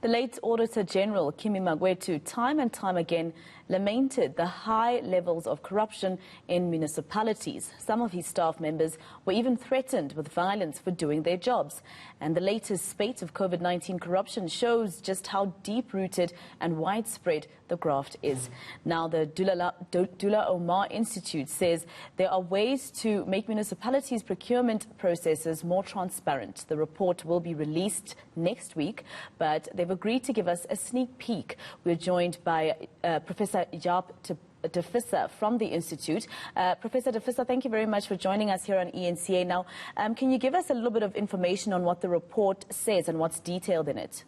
The late Auditor-General Kimi Makwetu time and time again lamented the high levels of corruption in municipalities. Some of his staff members were even threatened with violence for doing their jobs. And the latest spate of COVID-19 corruption shows just how deep-rooted and widespread the graft is. Now, the Dullah Omar Institute says there are ways to make municipalities' procurement processes more transparent. The report will be released next week, but they've agreed to give us a sneak peek. We're joined by Professor Jaap de Visser from the Institute. Professor de Visser, thank you very much for joining us here on ENCA. Now, can you give us a little bit of information on what the report says and what's detailed in it?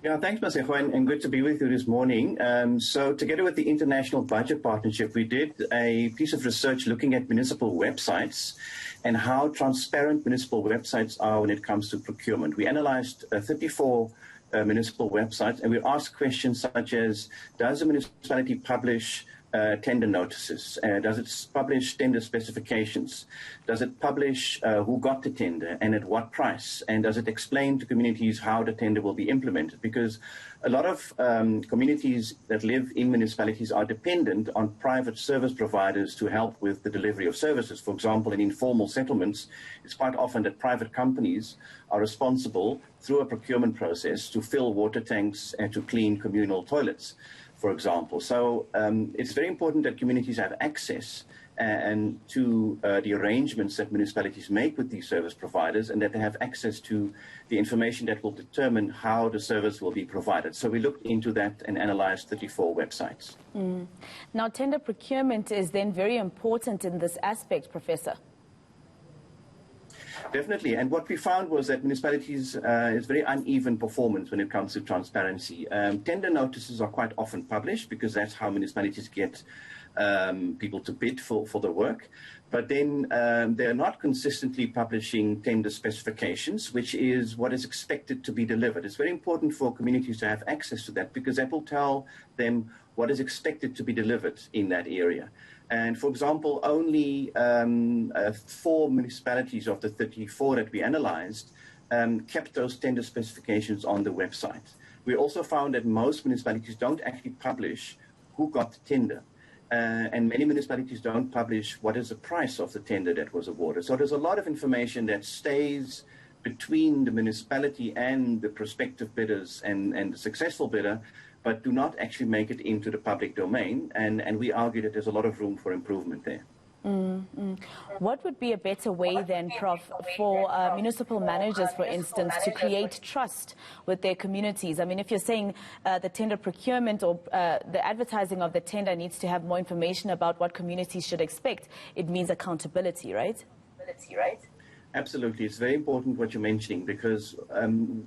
Yeah, thanks, Masego, and good to be with you this morning. So together with the International Budget Partnership, we did a piece of research looking at municipal websites and how transparent municipal websites are when it comes to procurement. We analyzed 34 municipal websites, and we asked questions such as, does a municipality publish tender notices? Does it publish tender specifications? Does it publish who got the tender and at what price? And does it explain to communities how the tender will be implemented? Because a lot of communities that live in municipalities are dependent on private service providers to help with the delivery of services. For example, in informal settlements, it's quite often that private companies are responsible through a procurement process to fill water tanks and to clean communal toilets, for example. So it's very important that communities have access and to the arrangements that municipalities make with these service providers, and that they have access to the information that will determine how the service will be provided. So we looked into that and analyzed 34 websites. Now, tender procurement is then very important in this aspect, Professor. Definitely, and what we found was that municipalities is very uneven performance when it comes to transparency. Tender notices are quite often published because that's how municipalities get people to bid for the work. But then they're not consistently publishing tender specifications, which is what is expected to be delivered. It's very important for communities to have access to that because that will tell them what is expected to be delivered in that area. And for example, only 4 municipalities of the 34 that we analyzed kept those tender specifications on the website. We also found that most municipalities don't actually publish who got the tender. And many municipalities don't publish what is the price of the tender that was awarded. So there's a lot of information that stays between the municipality and the prospective bidders and the successful bidder, but do not actually make it into the public domain. And we argue that there's a lot of room for improvement there. What would be a better way then, Prof, for municipal managers, for instance, to create trust with their communities? I mean, if you're saying the tender procurement or the advertising of the tender needs to have more information about what communities should expect, it means accountability, right? Absolutely. It's very important what you're mentioning because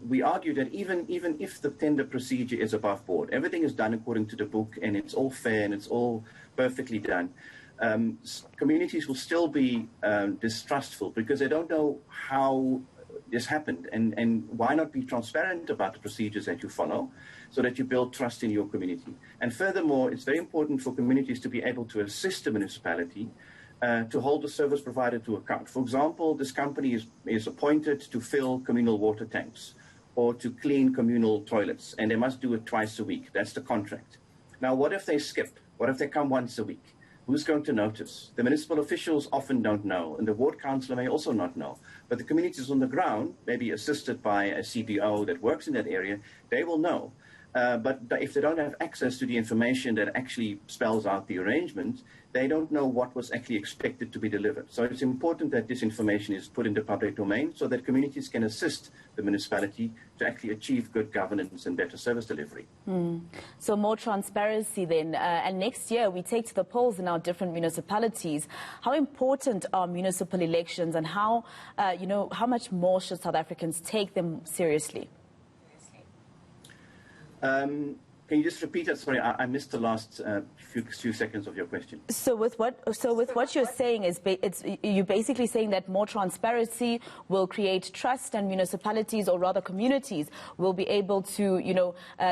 we argue that even if the tender procedure is above board, everything is done according to the book and it's all fair and it's all perfectly done, communities will still be distrustful because they don't know how this happened. And why not be transparent about the procedures that you follow so that you build trust in your community? And furthermore, it's very important for communities to be able to assist the municipality to hold the service provider to account. For example, this company is appointed to fill communal water tanks or to clean communal toilets, and they must do it twice a week. That's the contract. Now, what if they skip? What if they come once a week? Who's going to notice? The municipal officials often don't know, and the ward councillor may also not know. But the communities on the ground, maybe assisted by a CBO that works in that area, they will know. But if they don't have access to the information that actually spells out the arrangement, they don't know what was actually expected to be delivered. So it's important that this information is put in the public domain so that communities can assist the municipality to actually achieve good governance and better service delivery. So more transparency then. And next year we take to the polls in our different municipalities. How important are municipal elections and how much more should South Africans take them seriously? Can you just repeat that? Sorry, I missed the last few seconds of your question. So with what you're saying is you're basically saying that more transparency will create trust, and municipalities, or rather communities, will be able to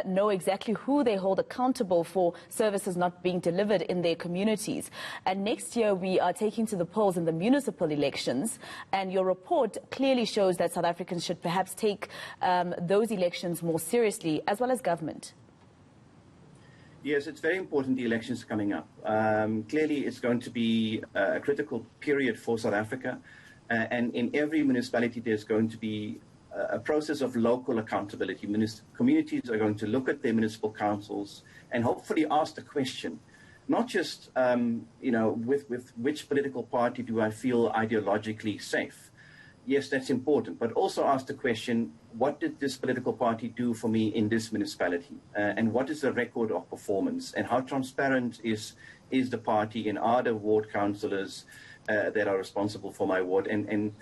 know exactly who they hold accountable for services not being delivered in their communities. And next year we are taking to the polls in the municipal elections, and your report clearly shows that South Africans should perhaps take those elections more seriously, as well as government. Yes, it's very important, the elections coming up. Clearly, it's going to be a critical period for South Africa. And in every municipality, there's going to be a process of local accountability. Communities are going to look at their municipal councils and hopefully ask the question, not just, with which political party do I feel ideologically safe? Yes, that's important, but also ask the question, what did this political party do for me in this municipality? And what is the record of performance? And how transparent is the party, and are the ward councillors that are responsible for my ward? And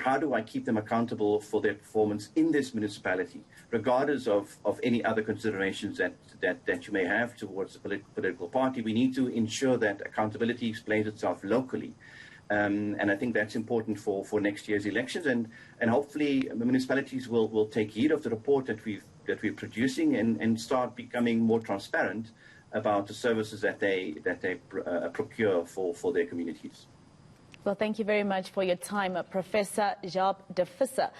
how do I keep them accountable for their performance in this municipality, regardless of any other considerations that you may have towards the political party? We need to ensure that accountability explains itself locally. And I think that's important for next year's elections, and hopefully municipalities will take heed of the report that we're producing and start becoming more transparent about the services that they procure for their communities. Well, thank you very much for your time, Professor Jaap de Visser.